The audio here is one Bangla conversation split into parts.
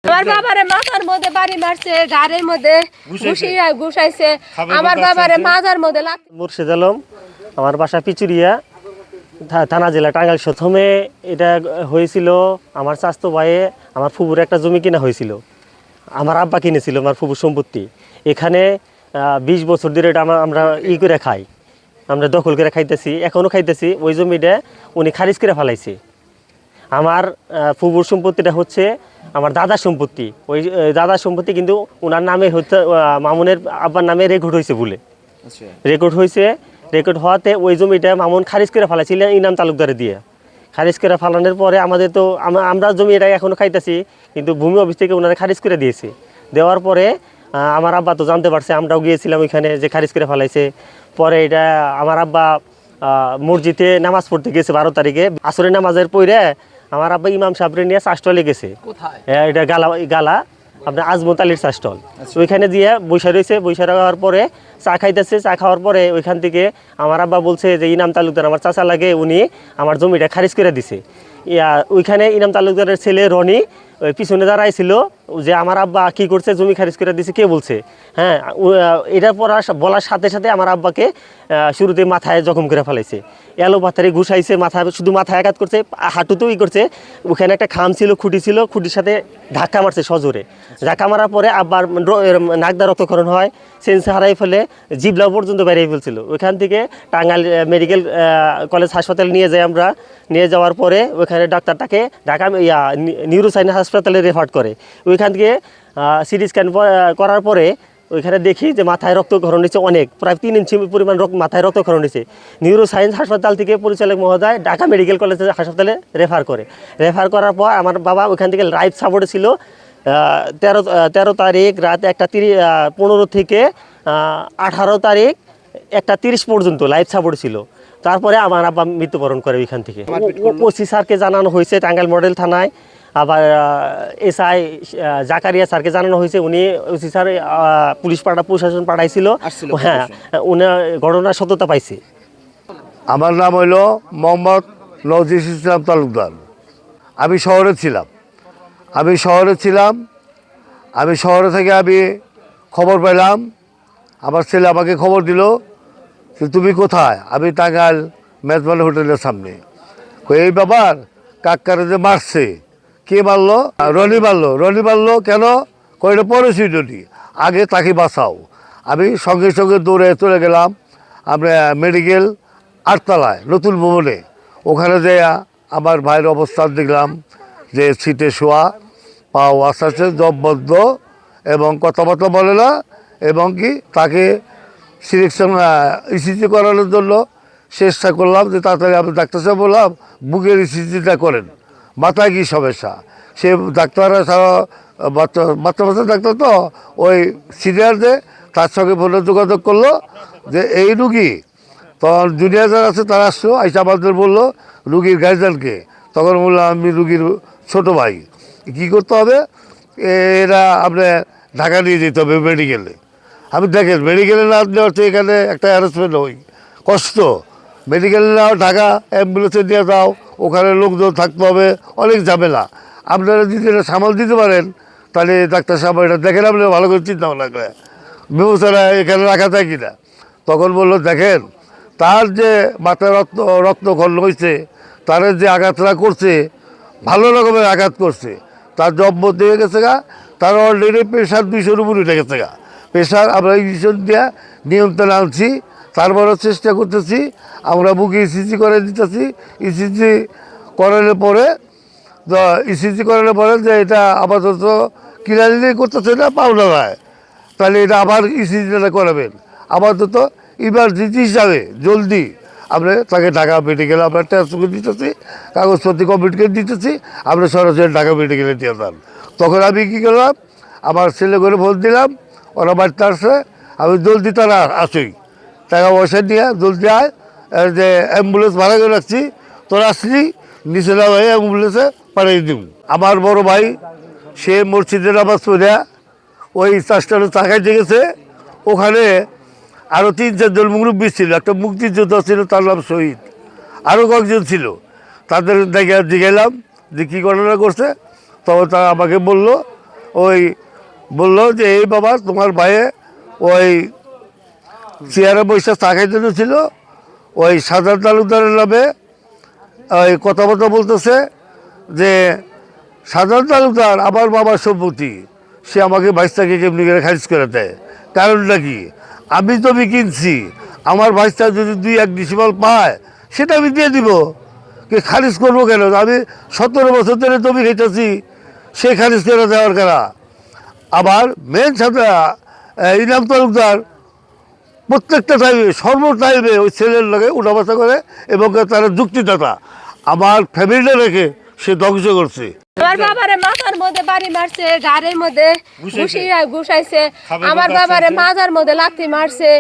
আমার বাবারে মাথার মধ্যে বাড়ি মারছে, গাড়ির মধ্যে ঘুষাইছে। আমার বাবারে মাথার মধ্যে মুর্শিদ আলম, আমার বাসা পিচুরিয়া, থানা জেলা টাঙ্গাইল। প্রথমে এটা হয়েছিল আমার চাচাতো ভাইয়ে আমার ফুবুর একটা জমি কিনা হয়েছিল। আমার আব্বা কিনেছিল আমার ফুবুর সম্পত্তি। এখানে 20 বছর ধরে এটা আমরা করে খাই, আমরা দখল করে খাইতেছি, এখনও খাইতেছি। ওই জমিটা উনি খারিজ করে ফেলাইছে। আমার ফুবুর সম্পত্তিটা হচ্ছে আমার দাদার সম্পত্তি। ওই দাদার সম্পত্তি কিন্তু ওনার নামে হচ্ছে, মামুনের আব্বার নামে রেকর্ড হয়েছে বলে। রেকর্ড হয়েছে, রেকর্ড হওয়াতে ওই জমিটা মামুন খারিজ করে ফেলাইছিলেন ইনাম তালুকদারে দিয়ে। খারিজ করে ফেলানোর পরে আমাদের তো আমরা জমি এটা এখনও খাইতেছি, কিন্তু ভূমি অফিস থেকে ওনারা খারিজ করে দিয়েছে। দেওয়ার পরে আমার আব্বা তো জানতে পারছে, আমরাও গিয়েছিলাম ওইখানে যে খারিজ করে ফেলাইছে। পরে এটা আমার আব্বা মসজিদে নামাজ পড়তে গেছে 12 তারিখে, আসরের নামাজের পরে আমার আব্বা ইমাম সাহেবরে নিয়ে চাষটলে গেছে। এটা গালা আপনার আজমত আলীর চাষটল। ওইখানে দিয়ে বৈশা রয়েছে, বৈশা রাখার পরে চা খাইতেছে। চা খাওয়ার পরে ওইখান থেকে আমার আব্বা বলছে যে ইনাম তালুকদার আমার চাচা লাগে, উনি আমার জমিটা খারিজ করে দিছে। ওইখানে ইনাম তালুকদারের ছেলে রনি ওই পিছনে দাঁড়াইছিল যে আমার আব্বা কী করছে, জমি খারিজ করে দিছে, কে বলছে। হ্যাঁ, এটা বলার সাথে সাথে আমার আব্বাকে শুরুতে মাথায় জখম করে ফেলাইছে, এলো পাথারে ঘুষাইছে, মাথায় শুধু মাথায় আঘাত করছে, হাঁটুতেও করছে। ওখানে একটা খাম ছিল, খুঁটি ছিল, খুঁটির সাথে ধাক্কা মারছে সজোরে। ধাক্কা মারার পরে আব্বার নাকদা রক্তক্ষরণ হয়, সেন্স হারাই ফেলে জিবলা পর্যন্ত বেরিয়ে ফেলছিল। ওইখান থেকে টাঙ্গাইল মেডিকেল কলেজ হাসপাতালে নিয়ে যাই আমরা। নিয়ে যাওয়ার পরে ওইখানে ডাক্তারটাকে ঢাকা নিউরোসাইন্স হাসপাতালে রেফার করে। ওইখান থেকে সিটি স্ক্যান করার পরে ওইখানে দেখি যে মাথায় রক্তক্ষরণ হয়েছে অনেক, প্রায় 3 ইঞ্চি পরিমাণ মাথায় রক্তক্ষরণ হয়েছে। নিউরোসায়েন্স হাসপাতাল থেকে পরিচালক মহোদয় ঢাকা মেডিকেল কলেজ হাসপাতালে রেফার করে। রেফার করার পর আমার বাবা ওইখান থেকে লাইফ সাপোর্টে ছিল। 13 তারিখ রাত 1:15 থেকে 18 তারিখ 1:30 পর্যন্ত লাইফ সাপোর্ট ছিল। তারপরে আমার আব্বা মৃত্যুবরণ করে ওইখান থেকে। ওসি স্যারকে জানানো হয়েছে টাঙ্গাইল মডেল থানায়, আবার এসআই জাকারিয়া স্যারকে জানানো হয়েছে। উনি ওসি স্যার প্রশাসন পাঠাইছিল। হ্যাঁ, উনি ঘটনার সত্যতা পাইছে। আমার নাম হইল মোহাম্মদ নজির ইসলাম তালুকদার। আমি শহরে ছিলাম। আমি শহরে থেকে আমি খবর পেলাম, আমার ছেলে আমাকে খবর দিল যে তুমি কোথায়। আমি টাঙ্গাইল মেজবান হোটেলের সামনে। এই ব্যাপার, কাকারে যে মারছে, কে মারলো? রনি মারলো কেন? কইটা পড়েছি যদি আগে তাকে বাঁচাও। আমি সঙ্গে সঙ্গে দৌড়ে চলে গেলাম আমরা মেডিকেল 8 তলায় নতুন ভবনে। ওখানে যেয়ে আমার ভাইয়ের অবস্থান দেখলাম যে সিটে শোয়া, পাও আস্তে আস্তে জববদ্ধ এবং কথাবার্তা বলে না, এবং কি তাকে সিলেকশন ইসিজি করানোর জন্য চেষ্টা করলাম যে তাড়াতাড়ি। আমি ডাক্তার সাহেব বললাম বুকের ইসিজিটা করেন, মাথায় কী সমস্যা। সে ডাক্তাররা বাচ্চা ডাক্তার তো ওই সিনিয়রদের তার সঙ্গে ফোনে যোগাযোগ করলো যে এই রুগী। তখন জুনিয়র যারা আছে তারা আসলো, আইসা আমাদের বললো রুগীর গার্জিয়ানকে। তখন বললাম আমি রুগীর ছোটো ভাই, কী করতে হবে, এরা আপনি ঢাকা নিয়ে যেতে হবে মেডিকেলে। আমি দেখেন মেডিকেলে না নেওয়ার তো এখানে একটা অ্যারেঞ্জমেন্ট হই কষ্ট। মেডিকেলে নাও, ঢাকা অ্যাম্বুলেন্সে নিয়ে যাও, ওখানে লোকজন থাকতে হবে, অনেক ঝামেলা। আপনারা যদি এটা সামাল দিতে পারেন তাহলে ডাক্তার সাহেব এটা দেখেন, আপনি ভালো করে চিন্তা ভাবনা করে বিবেচনা এখানে রাখা যায় কিনা। তখন বললো দেখেন তার যে মাথায় রক্তক্ষরণ হয়েছে, তার যে আঘাতটা করছে, ভালো রকমের আঘাত করছে, তার জব্বত হয়ে গেছে গা, তার অলরেডি প্রেশার 200-এর উপর উঠে গেছে গা। প্রেশার আমরা ইঞ্জেকশন দিয়ে নিয়ন্ত্রণে আনছি, তারপরেও চেষ্টা করতেছি। আমরা বুকে ইসিজি করে দিতেছি। ইসিজি করানোর পরে যে এটা আপাতত কিনারি করতেছে না, পাওনা যায়, তাহলে এটা আবার ইসিজিটা করাবেন। আপাতত ইমার্জেন্সি হিসাবে জলদি আমরা তাকে ঢাকা মেডিকেলে আমরা ট্রান্সফার করে দিতেছি, কাগজপত্র কমপ্লিট করে দিতেছি। আমরা সরাসরি ঢাকা মেডিকেলে দিয়ে যান। তখন আমি কী করলাম, আমার ছেলে করে ফোন দিলাম, ওরা বাড়িতে আসে। আমি জলদি তারা আসি, টাকা পয়সা নিয়ে জলদি আয়, যে অ্যাম্বুলেন্স ভাড়া করে রাখছি, তোরা আসলি নিচে না ভাই অ্যাম্বুলেন্সে পাঠিয়ে দিব। আমার বড় ভাই সে মসজিদের নামাজ পড়িয়া ওই চাষটারে চাকাইতে গেছে। ওখানে আরও 3-4 জন মুরব্বী ছিল, একটা মুক্তিযোদ্ধা ছিল, তার নাম শহীদ, আরও কয়েকজন ছিল। তাদের জিজ্ঞাইলাম যে কী ঘটনা করছে। তখন তারা আমাকে বললো ওই বললো যে এই বাবা তোমার ভাইয়ে ওই চেয়ারে বসে চা খাইতে ছিল, ওই সাধারণ তালুকদারের নামে ওই কথাবার্তা বলতেছে যে সাধারণ তালুকদার আমার বাবার সম্পত্তি, সে আমাকে 22টাকে কেমনি করে খারিজ করে দেয়। কারণটা কি? আমি জমি কিনছি, আমার 22টা যদি 2-1 ডিসিমাল পায় সেটা আমি দিয়ে দিব, কি খারিজ করবো কেন? আমি 17 বছর ধরে জমি খেতেছি, সে খারিজ করে দেওয়ার কেনা। আবার মেন সাথে ইনাম তালুকদার প্রত্যেকটা টাইমে সর্ব টাইমে ওই ছেলের লগে উঠাবাসা করে এবং তারা যুক্তিদাতা আমার ফ্যামিলিটা রেখে সে ধ্বংস করছে। আমার বাবারে মাথার মধ্যে বাড়ি মারছে, গাড়ির মধ্যে ঘুষাইছে, আমার বাবারে মাথার মধ্যে লাথি মারছে,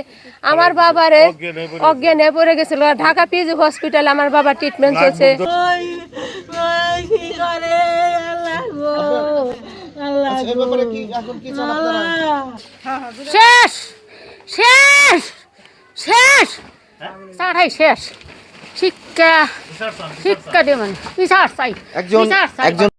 আমার বাবারে অজ্ঞান হয়ে পড়ে গেছিল। ঢাকা পিজি হসপিটালে আমার বাবা ট্রিটমেন্ট চলছে। শেষ শেষ শেষ সারাই শেষ। শিক্ষা শিক্ষা দেবেন বিচার চাই, বিচার চাই।